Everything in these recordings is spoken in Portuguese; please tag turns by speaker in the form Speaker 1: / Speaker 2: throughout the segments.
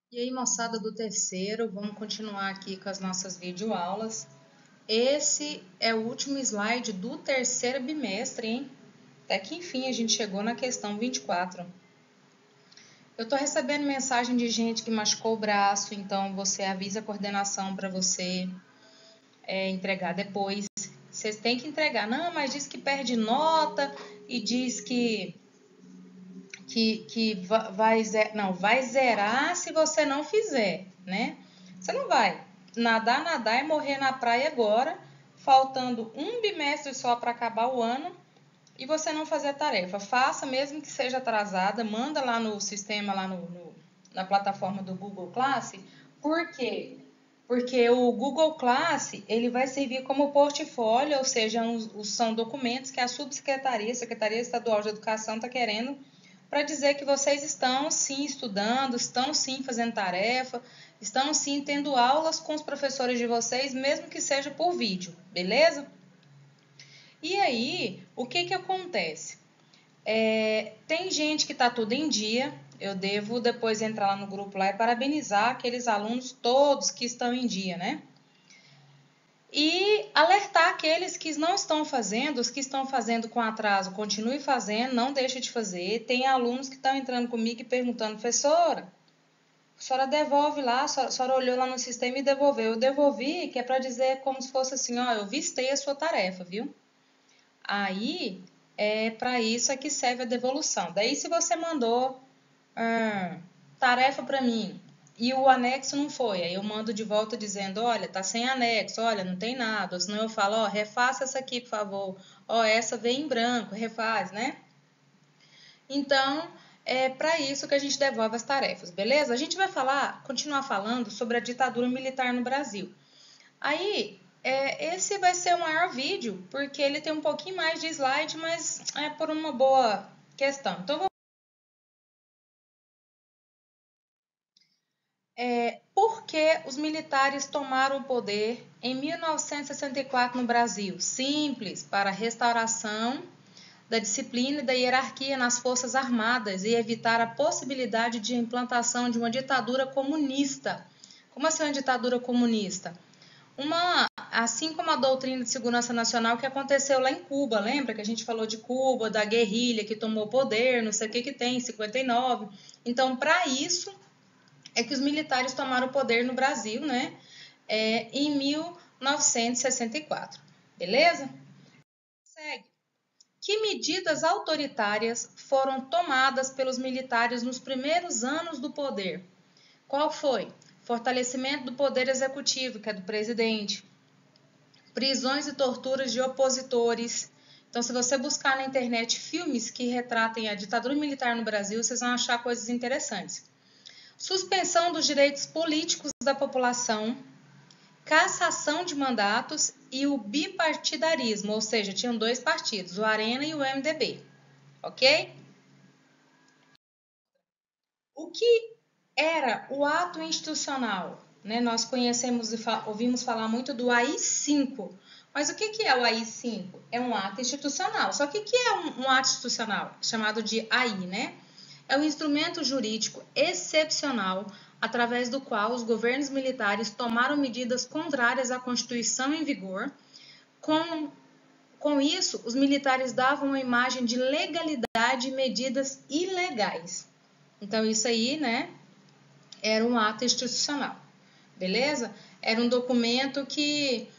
Speaker 1: E aí, moçada do terceiro, vamos continuar aqui com as nossas videoaulas. Esse é o último slide do terceiro bimestre, hein? Até que enfim a gente chegou na questão 24. Eu estou recebendo mensagem de gente que machucou o braço, então você avisa a coordenação para você entregar depois. Vocês têm que entregar. Não, mas diz que perde nota e diz que vai zerar se você não fizer, né? Você não vai nadar e morrer na praia agora, faltando um bimestre só para acabar o ano e você não fazer a tarefa. Faça, mesmo que seja atrasada, manda lá no sistema, lá na plataforma do Google Class. Por quê? Porque o Google Class ele vai servir como portfólio, ou seja, são documentos que a Secretaria Estadual de Educação, está querendo para dizer que vocês estão sim estudando, estão sim fazendo tarefa, estão sim tendo aulas com os professores de vocês, mesmo que seja por vídeo, beleza? E aí, o que acontece? Tem gente que está tudo em dia, eu devo depois entrar lá no grupo lá e parabenizar aqueles alunos todos que estão em dia, né? E alertar aqueles que não estão fazendo, os que estão fazendo com atraso, continue fazendo, não deixe de fazer. Tem alunos que estão entrando comigo e perguntando, professora, a senhora devolve lá, a senhora olhou lá no sistema e devolveu. Eu devolvi, que é para dizer como se fosse assim, ó, eu vistei a sua tarefa, viu? Aí, para isso é que serve a devolução. Daí, se você mandou tarefa para mim e o anexo não foi, aí eu mando de volta dizendo, olha, tá sem anexo, olha, não tem nada, ou senão eu falo, ó, refaça essa aqui, por favor, ó, essa veio em branco, refaz, né? Então, é para isso que a gente devolve as tarefas, beleza? A gente vai continuar falando sobre a ditadura militar no Brasil. Aí, esse vai ser o maior vídeo, porque ele tem um pouquinho mais de slide, mas é por uma boa questão. Então, por que os militares tomaram o poder em 1964 no Brasil? Simples, para a restauração da disciplina e da hierarquia nas Forças Armadas e evitar a possibilidade de implantação de uma ditadura comunista. Como assim uma ditadura comunista? Assim como a doutrina de segurança nacional que aconteceu lá em Cuba, lembra que a gente falou de Cuba, da guerrilha que tomou o poder, não sei o que tem, em 59. Então, para isso é que os militares tomaram o poder no Brasil, né? Em 1964. Beleza? Segue. Que medidas autoritárias foram tomadas pelos militares nos primeiros anos do poder? Qual foi? Fortalecimento do poder executivo, que é do presidente. Prisões e torturas de opositores. Então, se você buscar na internet filmes que retratem a ditadura militar no Brasil, vocês vão achar coisas interessantes. Suspensão dos direitos políticos da população, cassação de mandatos e o bipartidarismo, ou seja, tinham dois partidos, o Arena e o MDB, ok? O que era o ato institucional? Né? Nós conhecemos e ouvimos falar muito do AI-5, mas o que é o AI-5? É um ato institucional. Só que o que é um ato institucional? Chamado de AI, né? É um instrumento jurídico excepcional através do qual os governos militares tomaram medidas contrárias à Constituição em vigor. Com isso, os militares davam uma imagem de legalidade e medidas ilegais. Então, isso aí, né, era um ato institucional, beleza? Era um documento que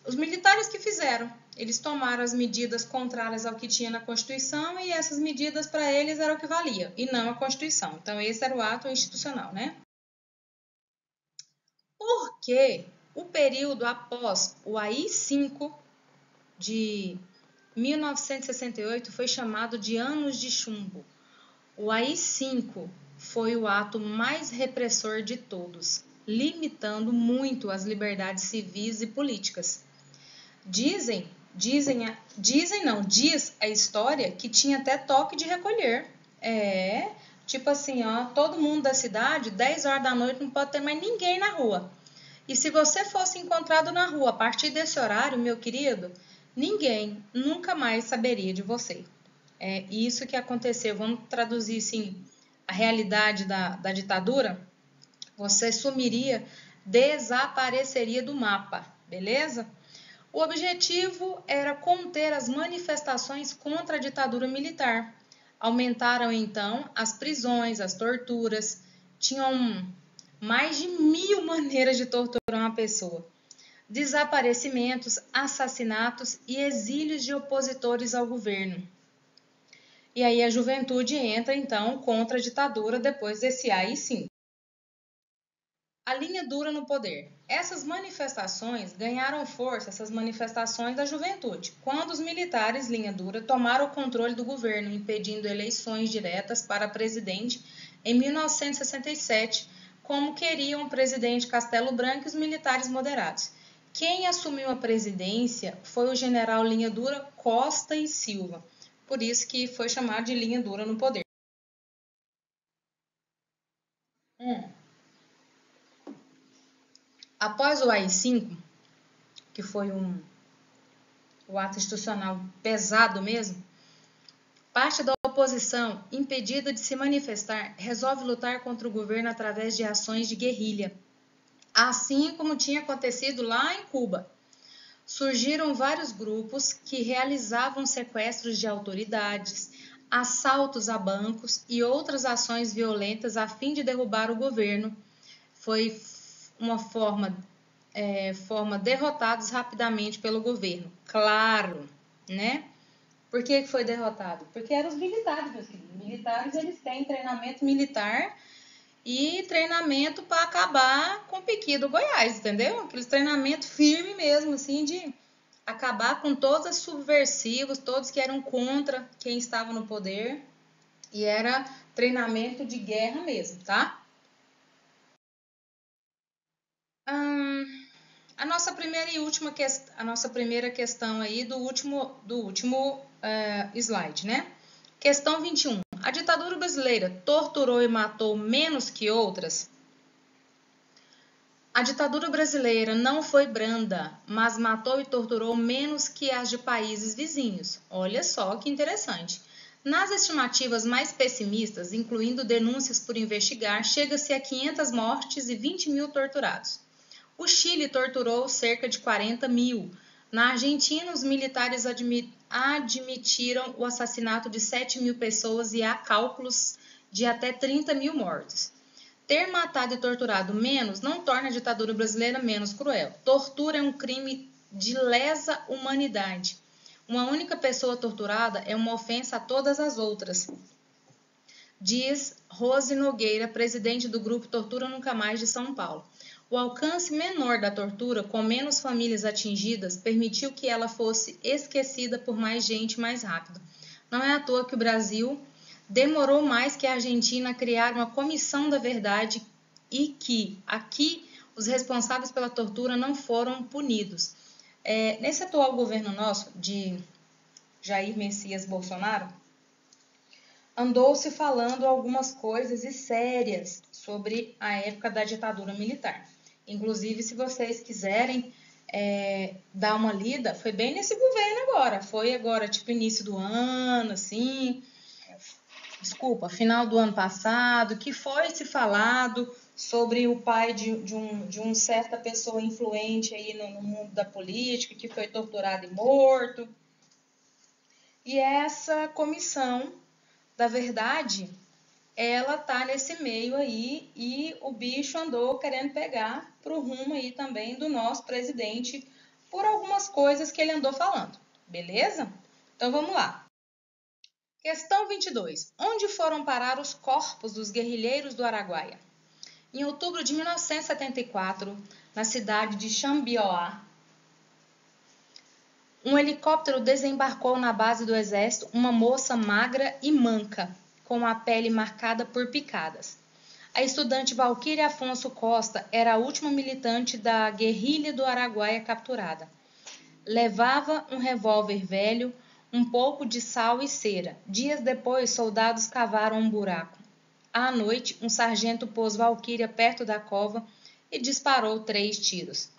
Speaker 1: os militares que fizeram, eles tomaram as medidas contrárias ao que tinha na Constituição e essas medidas para eles eram o que valia, e não a Constituição. Então, esse era o ato institucional, né? Porque o período após o AI-5 de 1968 foi chamado de Anos de Chumbo. O AI-5 foi o ato mais repressor de todos, limitando muito as liberdades civis e políticas. Diz a história que tinha até toque de recolher. Tipo assim, ó, todo mundo da cidade, 10 horas da noite não pode ter mais ninguém na rua. E se você fosse encontrado na rua a partir desse horário, meu querido, ninguém nunca mais saberia de você. É isso que aconteceu. Vamos traduzir, sim, a realidade da ditadura. Você sumiria, desapareceria do mapa, beleza? O objetivo era conter as manifestações contra a ditadura militar. Aumentaram então as prisões, as torturas. Tinham mais de 1000 maneiras de torturar uma pessoa. Desaparecimentos, assassinatos e exílios de opositores ao governo. E aí a juventude entra então contra a ditadura depois desse AI-5. A linha dura no poder. Essas manifestações ganharam força, essas manifestações da juventude, quando os militares, linha dura, tomaram o controle do governo, impedindo eleições diretas para presidente em 1967, como queriam o presidente Castelo Branco e os militares moderados. Quem assumiu a presidência foi o general linha dura Costa e Silva, por isso que foi chamado de linha dura no poder. Após o AI-5, que foi o ato institucional pesado mesmo, parte da oposição, impedida de se manifestar, resolve lutar contra o governo através de ações de guerrilha, assim como tinha acontecido lá em Cuba. Surgiram vários grupos que realizavam sequestros de autoridades, assaltos a bancos e outras ações violentas a fim de derrubar o governo. Foi uma forma derrotados rapidamente pelo governo. Claro, né? Por que foi derrotado? Porque eram os militares, meus queridos. Os militares, eles têm treinamento militar e treinamento para acabar com o piqui do Goiás, entendeu? Aqueles treinamento firme mesmo, assim, de acabar com todos os subversivos, todos que eram contra quem estava no poder. E era treinamento de guerra mesmo, tá? A nossa primeira e última a nossa primeira questão aí do último slide, né? Questão 21. A ditadura brasileira torturou e matou menos que outras? A ditadura brasileira não foi branda, mas matou e torturou menos que as de países vizinhos. Olha só que interessante. Nas estimativas mais pessimistas, incluindo denúncias por investigar, chega-se a 500 mortes e 20 mil torturados. O Chile torturou cerca de 40 mil. Na Argentina, os militares admitiram o assassinato de 7 mil pessoas e há cálculos de até 30 mil mortos. Ter matado e torturado menos não torna a ditadura brasileira menos cruel. Tortura é um crime de lesa humanidade. Uma única pessoa torturada é uma ofensa a todas as outras, diz Rose Nogueira, presidente do grupo Tortura Nunca Mais de São Paulo. O alcance menor da tortura, com menos famílias atingidas, permitiu que ela fosse esquecida por mais gente mais rápido. Não é à toa que o Brasil demorou mais que a Argentina a criar uma comissão da verdade e que, aqui, os responsáveis pela tortura não foram punidos. Nesse atual governo nosso, de Jair Messias Bolsonaro, andou-se falando algumas coisas e sérias sobre a época da ditadura militar. Inclusive, se vocês quiserem dar uma lida, foi bem nesse governo agora. Foi agora, tipo, início do ano, assim. Desculpa, final do ano passado, que foi se falado sobre o pai de uma certa pessoa influente aí no mundo da política, que foi torturado e morto. E essa comissão da verdade, ela tá nesse meio aí e o bicho andou querendo pegar pro rumo aí também do nosso presidente por algumas coisas que ele andou falando, beleza? Então vamos lá. Questão 22. Onde foram parar os corpos dos guerrilheiros do Araguaia? Em outubro de 1974, na cidade de Xambioá, um helicóptero desembarcou na base do exército uma moça magra e manca, com a pele marcada por picadas. A estudante Valquíria Afonso Costa era a última militante da guerrilha do Araguaia capturada. Levava um revólver velho, um pouco de sal e cera. Dias depois, soldados cavaram um buraco. À noite, um sargento pôs Valquíria perto da cova e disparou 3 tiros.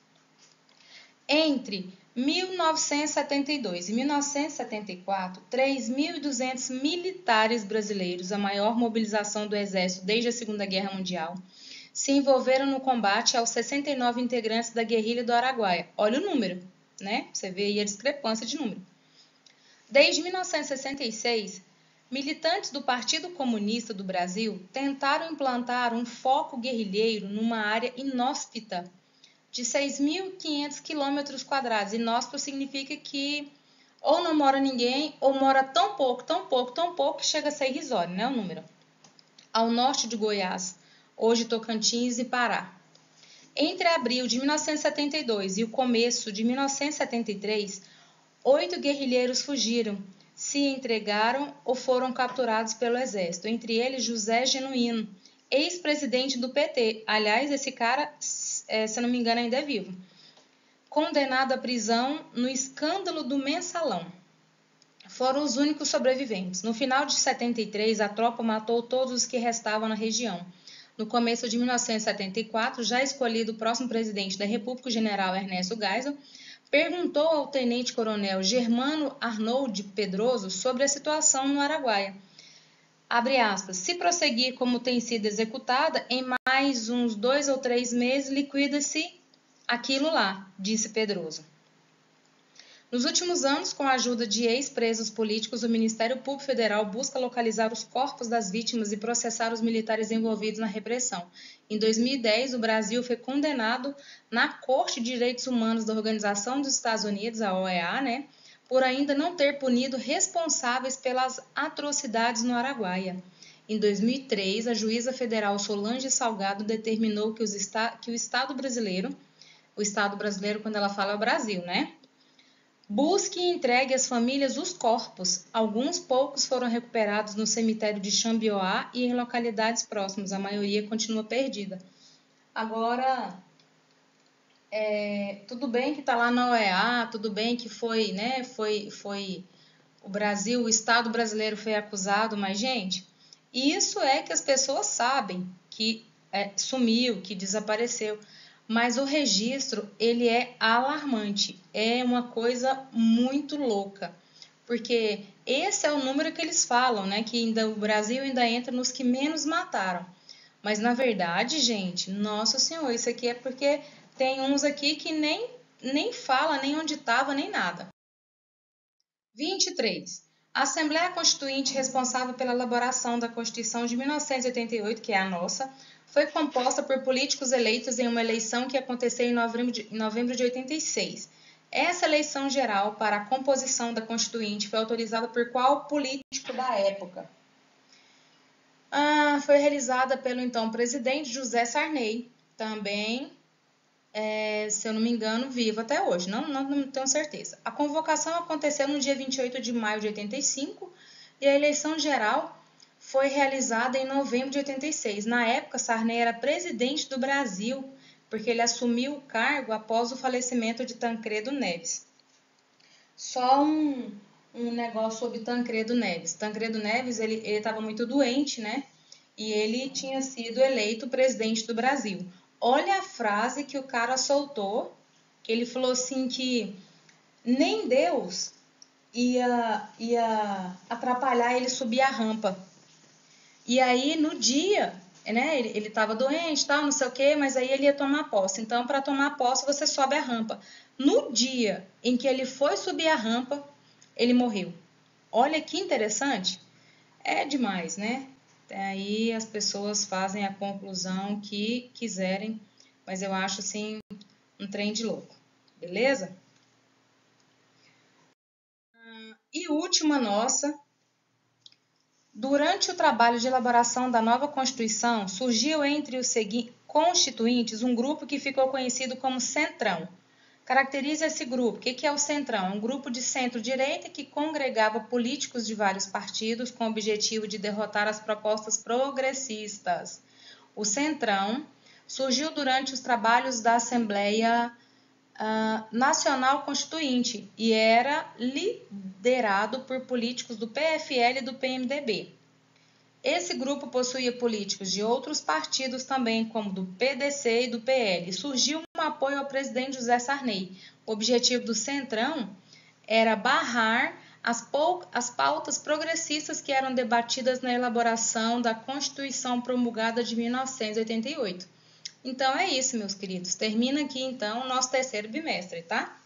Speaker 1: Entre 1972 e 1974, 3.200 militares brasileiros, a maior mobilização do Exército desde a Segunda Guerra Mundial, se envolveram no combate aos 69 integrantes da guerrilha do Araguaia. Olha o número, né? Você vê aí a discrepância de número. Desde 1966, militantes do Partido Comunista do Brasil tentaram implantar um foco guerrilheiro numa área inóspita de 6.500 km². Inóspito significa que ou não mora ninguém, ou mora tão pouco, que chega a ser irrisório, né, o número. Ao norte de Goiás, hoje Tocantins e Pará. Entre abril de 1972 e o começo de 1973, 8 guerrilheiros fugiram, se entregaram ou foram capturados pelo exército, entre eles José Genuíno, ex-presidente do PT. Aliás, esse cara, se não me engano, ainda é vivo. Condenado à prisão no escândalo do Mensalão. Foram os únicos sobreviventes. No final de 73, a tropa matou todos os que restavam na região. No começo de 1974, já escolhido o próximo presidente da República, o general Ernesto Geisel, perguntou ao tenente-coronel Germano Arnold Pedroso sobre a situação no Araguaia. Abre aspas, se prosseguir como tem sido executada, em mais uns 2 ou 3 meses liquida-se aquilo lá, disse Pedroso. Nos últimos anos, com a ajuda de ex-presos políticos, o Ministério Público Federal busca localizar os corpos das vítimas e processar os militares envolvidos na repressão. Em 2010, o Brasil foi condenado na Corte de Direitos Humanos da Organização dos Estados Unidos, a OEA, né, por ainda não ter punido responsáveis pelas atrocidades no Araguaia. Em 2003, a juíza federal Solange Salgado determinou que o Estado brasileiro, quando ela fala é o Brasil, né? Busque e entregue às famílias os corpos. Alguns poucos foram recuperados no cemitério de Xambioá e em localidades próximas. A maioria continua perdida. Agora, tudo bem que está lá na OEA, tudo bem que foi, né? Foi o Brasil, o Estado brasileiro foi acusado, mas, gente, isso é que as pessoas sabem que sumiu, que desapareceu. Mas o registro, ele é alarmante, é uma coisa muito louca, porque esse é o número que eles falam, né, que ainda, o Brasil ainda entra nos que menos mataram. Mas, na verdade, gente, nossa senhora, isso aqui é porque tem uns aqui que nem fala, nem onde estava, nem nada. 23. A Assembleia Constituinte responsável pela elaboração da Constituição de 1988, que é a nossa, foi composta por políticos eleitos em uma eleição que aconteceu em novembro de 86. Essa eleição geral para a composição da Constituinte foi autorizada por qual político da época? Foi realizada pelo então presidente José Sarney, também, se eu não me engano, vivo até hoje, não tenho certeza. A convocação aconteceu no dia 28 de maio de 85 e a eleição geral foi realizada em novembro de 86. Na época, Sarney era presidente do Brasil, porque ele assumiu o cargo após o falecimento de Tancredo Neves. Só um negócio sobre Tancredo Neves. Tancredo Neves, ele estava muito doente, né? E ele tinha sido eleito presidente do Brasil. Olha a frase que o cara soltou, que ele falou assim que nem Deus ia atrapalhar ele subir a rampa. E aí, no dia, né, ele estava doente, tal, não sei o quê, mas aí ele ia tomar posse. Então, para tomar posse, você sobe a rampa. No dia em que ele foi subir a rampa, ele morreu. Olha que interessante. É demais, né? Aí as pessoas fazem a conclusão que quiserem, mas eu acho, assim, um trem de louco. Beleza? E última nossa. Durante o trabalho de elaboração da nova Constituição, surgiu entre os constituintes um grupo que ficou conhecido como Centrão. Caracteriza esse grupo. O que é o Centrão? Um grupo de centro-direita que congregava políticos de vários partidos com o objetivo de derrotar as propostas progressistas. O Centrão surgiu durante os trabalhos da Assembleia Nacional Constituinte e era liderado por políticos do PFL e do PMDB. Esse grupo possuía políticos de outros partidos também, como do PDC e do PL. Surgiu um apoio ao presidente José Sarney. O objetivo do Centrão era barrar as pautas progressistas que eram debatidas na elaboração da Constituição promulgada de 1988. Então, é isso, meus queridos. Termina aqui, então, o nosso terceiro bimestre, tá?